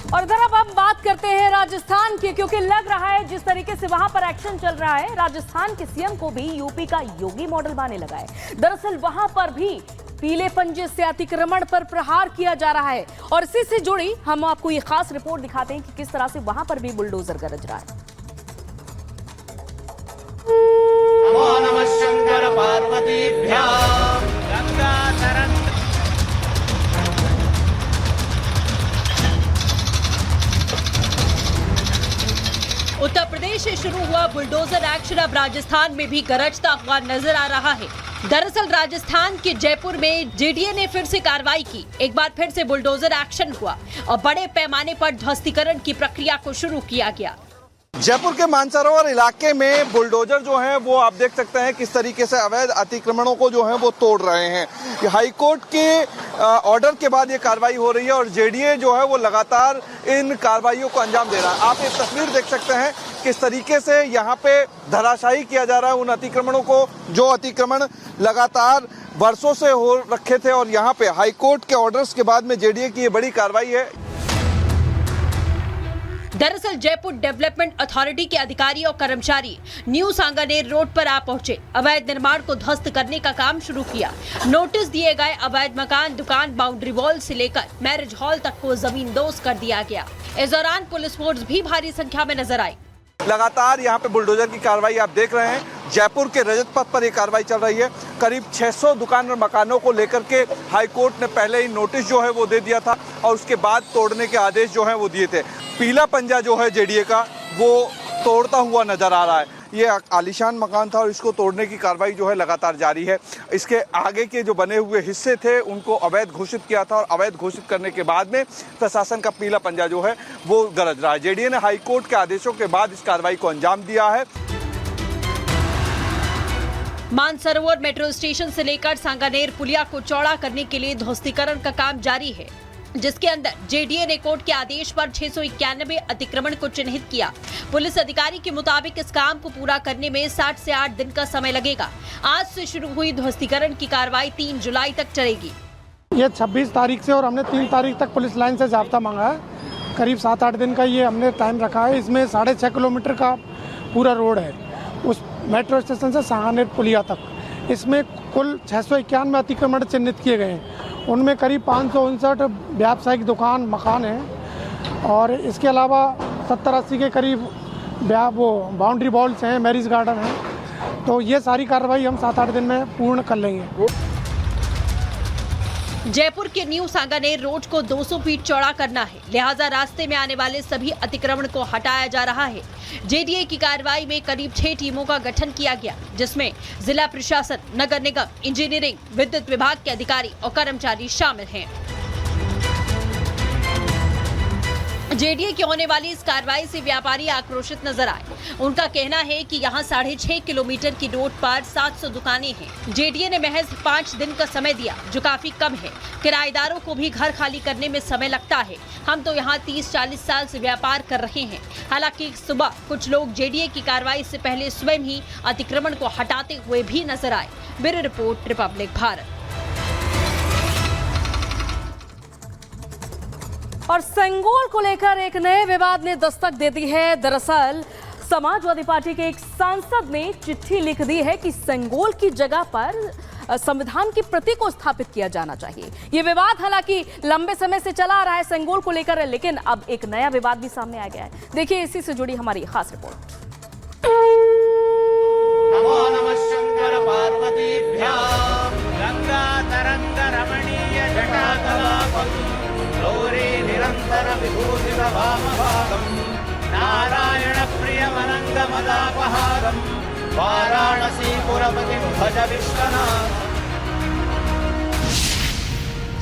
और इधर अब हम बात करते हैं राजस्थान की, क्योंकि लग रहा है जिस तरीके से वहां पर एक्शन चल रहा है, राजस्थान के सीएम को भी यूपी का योगी मॉडल मानने लगा है। दरअसल वहां पर भी पीले पंजे से अतिक्रमण पर प्रहार किया जा रहा है और इसी से जुड़ी हम आपको ये खास रिपोर्ट दिखाते हैं कि किस तरह से वहां पर भी बुलडोजर गरज रहा है। नमो नमः शंकर पार्वतीभ्यां गंगाधरं। उत्तर प्रदेश से शुरू हुआ बुलडोजर एक्शन अब राजस्थान में भी गरजता हुआ नजर आ रहा है। दरअसल राजस्थान के जयपुर में जेडीए ने फिर से कार्रवाई की। एक बार फिर से बुलडोजर एक्शन हुआ और बड़े पैमाने पर ध्वस्तीकरण की प्रक्रिया को शुरू किया गया। जयपुर के मानसरोवर इलाके में बुलडोजर जो हैं वो आप देख सकते हैं किस तरीके से अवैध अतिक्रमणों को जो है वो तोड़ रहे हैं। हाईकोर्ट के ऑर्डर के बाद ये कार्रवाई हो रही है और जेडीए जो है वो लगातार इन कार्रवाइयों को अंजाम दे रहा है। आप एक तस्वीर देख सकते हैं किस तरीके से यहाँ पे धराशायी किया जा रहा है उन अतिक्रमणों को, जो अतिक्रमण लगातार वर्षों से हो रखे थे और यहाँ पे हाईकोर्ट के ऑर्डर्स के बाद में जेडीए की ये बड़ी कार्रवाई है। दरअसल जयपुर डेवलपमेंट अथॉरिटी के अधिकारी और कर्मचारी न्यू सांगानेर रोड पर आ पहुंचे। अवैध निर्माण को ध्वस्त करने का काम शुरू किया। नोटिस दिए गए। अवैध मकान, दुकान, बाउंड्री वॉल से लेकर मैरिज हॉल तक को जमींदोज कर दिया गया। इस दौरान पुलिस फोर्स भी भारी संख्या में नजर आई। लगातार यहाँ पे बुलडोजर की कार्रवाई आप देख रहे हैं। जयपुर के रजत पथ पर ये कार्रवाई चल रही है। करीब 600 दुकान और मकानों को लेकर के हाईकोर्ट ने पहले ही नोटिस जो है वो दे दिया था और उसके बाद तोड़ने के आदेश जो है वो दिए थे। पीला पंजा जो है जेडीए का वो तोड़ता हुआ नजर आ रहा है। ये आलीशान मकान था और इसको तोड़ने की कार्रवाई जो है लगातार जारी है। इसके आगे के जो बने हुए हिस्से थे उनको अवैध घोषित किया था और अवैध घोषित करने के बाद में प्रशासन का पीला पंजा जो है वो गरज रहा है। जेडीए ने हाईकोर्ट के आदेशों के बाद इस कार्रवाई को अंजाम दिया है। मानसरोवर मेट्रो स्टेशन से लेकर सांगानेर पुलिया को चौड़ा करने के लिए ध्वस्तीकरण का काम जारी है, जिसके अंदर जेडीए ने कोर्ट के आदेश पर 691 अतिक्रमण को चिन्हित किया। पुलिस अधिकारी के मुताबिक इस काम को पूरा करने में 60 से 8 दिन का समय लगेगा। आज से शुरू हुई ध्वस्तीकरण की कार्रवाई 3 जुलाई तक चलेगी। ये 26 तारीख से और हमने 3 तारीख तक पुलिस लाइन से जाब्ता मांगा है। करीब 7-8 दिन का ये हमने टाइम रखा है। इसमें 6.5 किलोमीटर का पूरा रोड है, उस मेट्रो स्टेशन से सांगानेर पुलिया तक। इसमें कुल 691 अतिक्रमण चिन्हित किए गए हैं। उनमें करीब 559 व्यावसायिक दुकान मकान हैं और इसके अलावा 70-80 के करीब वो बाउंड्री वॉल्स हैं, मैरिज गार्डन है। तो ये सारी कार्रवाई हम 7-8 दिन में पूर्ण कर लेंगे। जयपुर के न्यू सांगानेर रोड को 200 फीट चौड़ा करना है, लिहाजा रास्ते में आने वाले सभी अतिक्रमण को हटाया जा रहा है। जेडीए की कार्रवाई में करीब 6 टीमों का गठन किया गया, जिसमें जिला प्रशासन, नगर निगम, इंजीनियरिंग, विद्युत विभाग के अधिकारी और कर्मचारी शामिल हैं। जेडीए की होने वाली इस कार्रवाई से व्यापारी आक्रोशित नजर आए। उनका कहना है कि यहाँ 6.5 किलोमीटर की रोड पर 700 दुकानें हैं। जेडीए ने महज 5 दिन का समय दिया, जो काफी कम है। किराएदारों को भी घर खाली करने में समय लगता है। हम तो यहाँ 30-40 साल से व्यापार कर रहे हैं। हालांकि सुबह कुछ लोग जेडीए की कार्रवाई से पहले स्वयं ही अतिक्रमण को हटाते हुए भी नजर आए। Bureau report, Republic Bharat. और संगोल को लेकर एक नए विवाद ने दस्तक दे दी है। दरअसल समाजवादी पार्टी के एक सांसद ने चिट्ठी लिख दी है कि संगोल की जगह पर संविधान की प्रति को स्थापित किया जाना चाहिए। ये विवाद हालांकि लंबे समय से चला आ रहा है संगोल को लेकर, लेकिन अब एक नया विवाद भी सामने आ गया है। देखिए इसी से जुड़ी हमारी खास रिपोर्ट। नमो नमः शंकर पार्वतीभ्यां गंगाधरं रमणीय जटाकलापं गौरी निरंतर विभूषित वामभागं नारायण प्रियमनंगमदापहारं वाराणसी पुरपतिं भज विश्वनाथ।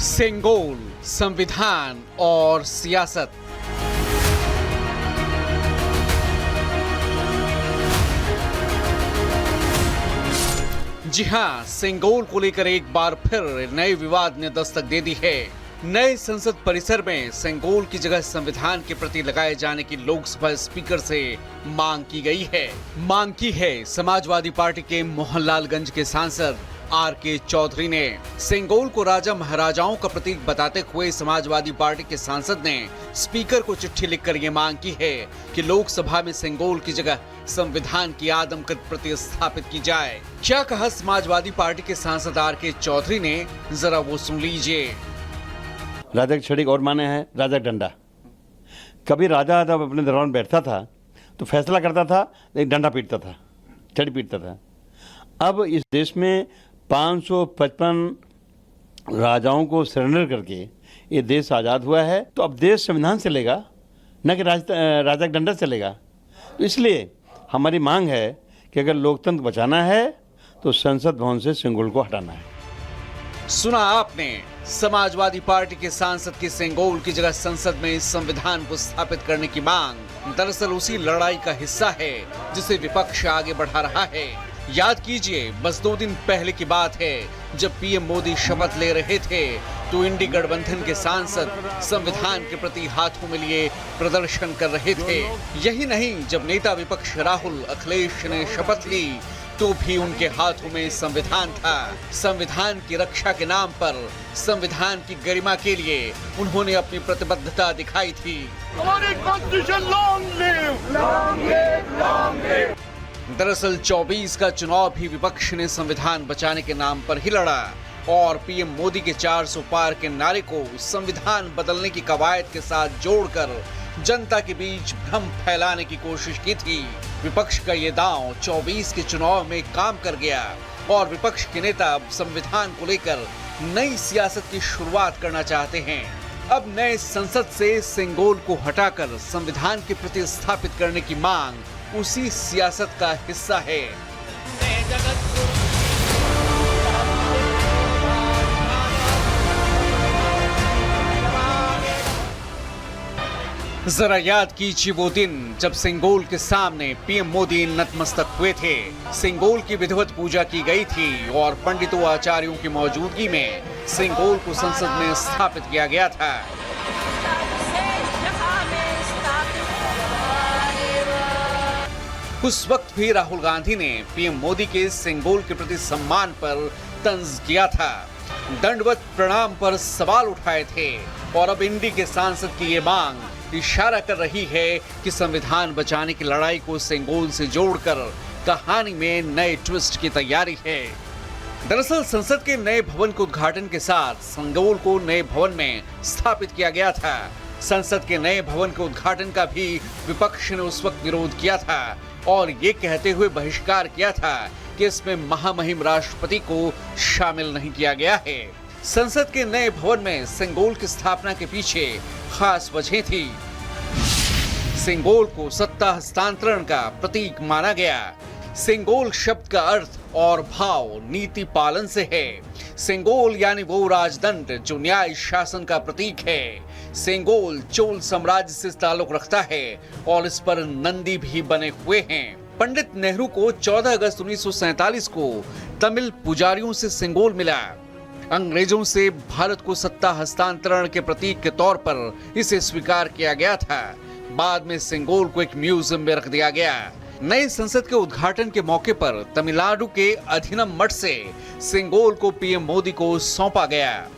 संगोल, संविधान और सियासत। जी हां, संगोल को लेकर एक बार फिर नए विवाद ने दस्तक दे दी है। नए संसद परिसर में संगोल की जगह संविधान के प्रति लगाए जाने की लोकसभा स्पीकर से मांग की गई है। मांग की है समाजवादी पार्टी के मोहनलालगंज के सांसद आर.के. चौधरी ने। सेंगोल को राजा महाराजाओं का प्रतीक बताते हुए समाजवादी पार्टी के सांसद ने स्पीकर को चिट्ठी लिखकर ये मांग की है कि लोकसभा में सेंगोल की जगह संविधान की आदमकद प्रति स्थापित की जाए। क्या कहा समाजवादी पार्टी के सांसद आर.के. चौधरी ने, जरा वो सुन लीजिए। राजा की छड़ी और माने हैं राजा का डंडा। कभी राजा जब अपने दरबार में बैठता था तो फैसला करता था, एक डंडा पीटता था, छड़ी पीटता था। अब इस देश में 555 राजाओं को सरेंडर करके ये देश आज़ाद हुआ है, तो अब देश संविधान चलेगा, न कि राजा का डंडा चलेगा। तो इसलिए हमारी मांग है कि अगर लोकतंत्र बचाना है तो संसद भवन से सेंगोल को हटाना है। सुना आपने समाजवादी पार्टी के सांसद की सेंगोल की जगह संसद में संविधान को स्थापित करने की मांग दरअसल उसी लड़ाई का हिस्सा है जिसे विपक्ष आगे बढ़ा रहा है। याद कीजिए, बस 2 दिन पहले की बात है जब पीएम मोदी शपथ ले रहे थे तो इंडी गठबंधन के सांसद संविधान के प्रति हाथों में लिए प्रदर्शन कर रहे थे। यही नहीं, जब नेता विपक्ष राहुल अखिलेश ने शपथ ली तो भी उनके हाथों में संविधान था। संविधान की रक्षा के नाम पर, संविधान की गरिमा के लिए उन्होंने अपनी प्रतिबद्धता दिखाई थी। हमारी कॉन्स्टिट्यूशन लॉन्ग लिव। दरअसल 24 का चुनाव भी विपक्ष ने संविधान बचाने के नाम पर ही लड़ा और पीएम मोदी के 400 पार के नारे को संविधान बदलने की कवायद के साथ जोड़कर जनता के बीच भ्रम फैलाने की कोशिश की थी। विपक्ष का ये दांव 24 के चुनाव में काम कर गया और विपक्ष के नेता अब संविधान को लेकर नई सियासत की शुरुआत करना चाहते हैं। अब नए संसद से सेंगोल को हटाकर संविधान के प्रति स्थापित करने की मांग उसी सियासत का हिस्सा है। जरा याद कीजिए वो दिन जब सेंगोल के सामने पीएम मोदी नतमस्तक हुए थे। सेंगोल की विधिवत पूजा की गई थी और पंडितों आचार्यों की मौजूदगी में सेंगोल को संसद में स्थापित किया गया था। उस वक्त भी राहुल गांधी ने पीएम मोदी के सेंगोल के प्रति सम्मान पर तंज किया था, दंडवत प्रणाम पर सवाल उठाए थे और अब इंडी के सांसद की ये मांग इशारा कर रही है कि संविधान बचाने की लड़ाई को सेंगोल से जोड़कर कहानी में नए ट्विस्ट की तैयारी है। दरअसल संसद के नए भवन के उद्घाटन के साथ सेंगोल को नए भवन में स्थापित किया गया था। संसद के नए भवन के उद्घाटन का भी विपक्ष ने उस वक्त विरोध किया था और ये कहते हुए बहिष्कार किया था कि इसमें महामहिम राष्ट्रपति को शामिल नहीं किया गया है। संसद के नए भवन में सेंगोल की स्थापना के पीछे खास वजह थी। सेंगोल को सत्ता हस्तांतरण का प्रतीक माना गया। सेंगोल शब्द का अर्थ और भाव नीति पालन से है। सेंगोल यानी वो राजदंड जो न्याय शासन का प्रतीक है। सेंगोल चोल साम्राज्य से ताल्लुक रखता है और इस पर नंदी भी बने हुए हैं। पंडित नेहरू को 14 अगस्त 1947 को तमिल पुजारियों से सेंगोल मिला। अंग्रेजों से भारत को सत्ता हस्तांतरण के प्रतीक के तौर पर इसे स्वीकार किया गया था। बाद में सेंगोल को एक म्यूजियम में रख दिया गया। नए संसद के उद्घाटन के मौके पर तमिलनाडु के अधिनम मठ से सेंगोल को पीएम मोदी को सौंपा गया।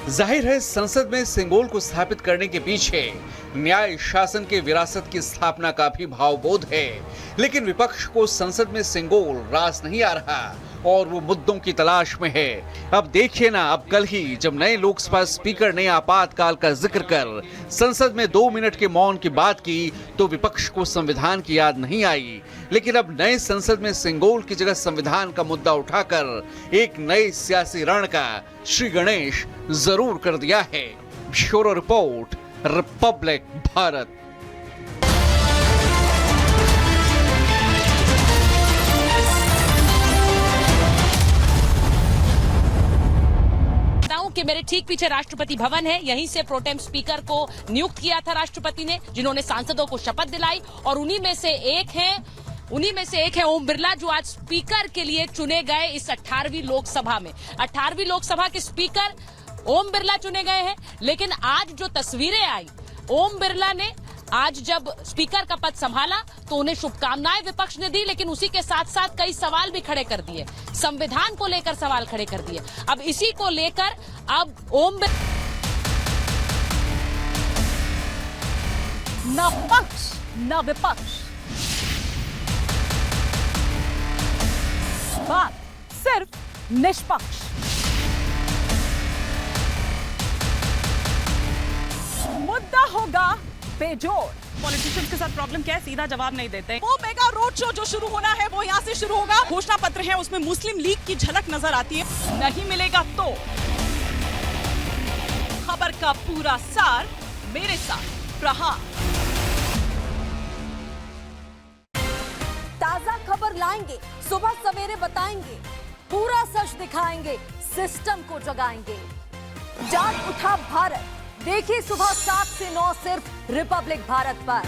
जाहिर है संसद में सेंगोल को स्थापित करने के पीछे न्याय शासन के विरासत की स्थापना का भी भावबोध है, लेकिन विपक्ष को संसद में सेंगोल रास नहीं आ रहा और वो मुद्दों की तलाश में है। अब देखिए ना, अब कल ही जब नए लोकसभा स्पीकर ने आपातकाल का जिक्र कर संसद में 2 मिनट के मौन की बात की तो विपक्ष को संविधान की याद नहीं आई, लेकिन अब नए संसद में सेंगोल की जगह संविधान का मुद्दा उठाकर एक नए सियासी रण का श्री गणेश जरूर कर दिया है। Bureau report, Republic Bharat. कि मेरे ठीक पीछे राष्ट्रपति भवन है, यहीं से प्रोटेम स्पीकर को नियुक्त किया था राष्ट्रपति ने, जिन्होंने सांसदों को शपथ दिलाई और उन्हीं में से एक है ओम बिरला, जो आज स्पीकर के लिए चुने गए इस 18वीं लोकसभा में। 18वीं लोकसभा के स्पीकर ओम बिरला चुने गए हैं, लेकिन आज जो तस्वीरें आई, ओम बिरला ने आज जब स्पीकर का पद संभाला तो उन्हें शुभकामनाएं विपक्ष ने दी, लेकिन उसी के साथ साथ कई सवाल भी खड़े कर दिए, संविधान को लेकर सवाल खड़े कर दिए। अब इसी को लेकर अब न पक्ष न विपक्ष, बात सिर्फ निष्पक्ष। मुद्दा होगा बेजोड़। पॉलिटिशियंस के साथ प्रॉब्लम क्या है, सीधा जवाब नहीं देते। वो मेगा रोड शो जो शुरू होना है वो यहाँ से शुरू होगा। घोषणा पत्र है, उसमें मुस्लिम लीग की झलक नजर आती है। नहीं मिलेगा तो खबर का पूरा सार मेरे साथ प्रहार। ताजा खबर लाएंगे, सुबह सवेरे बताएंगे, पूरा सच दिखाएंगे, सिस्टम को जगाएंगे। जाग उठा भारत, देखिए सुबह 7 से 9 सिर्फ रिपब्लिक भारत पर।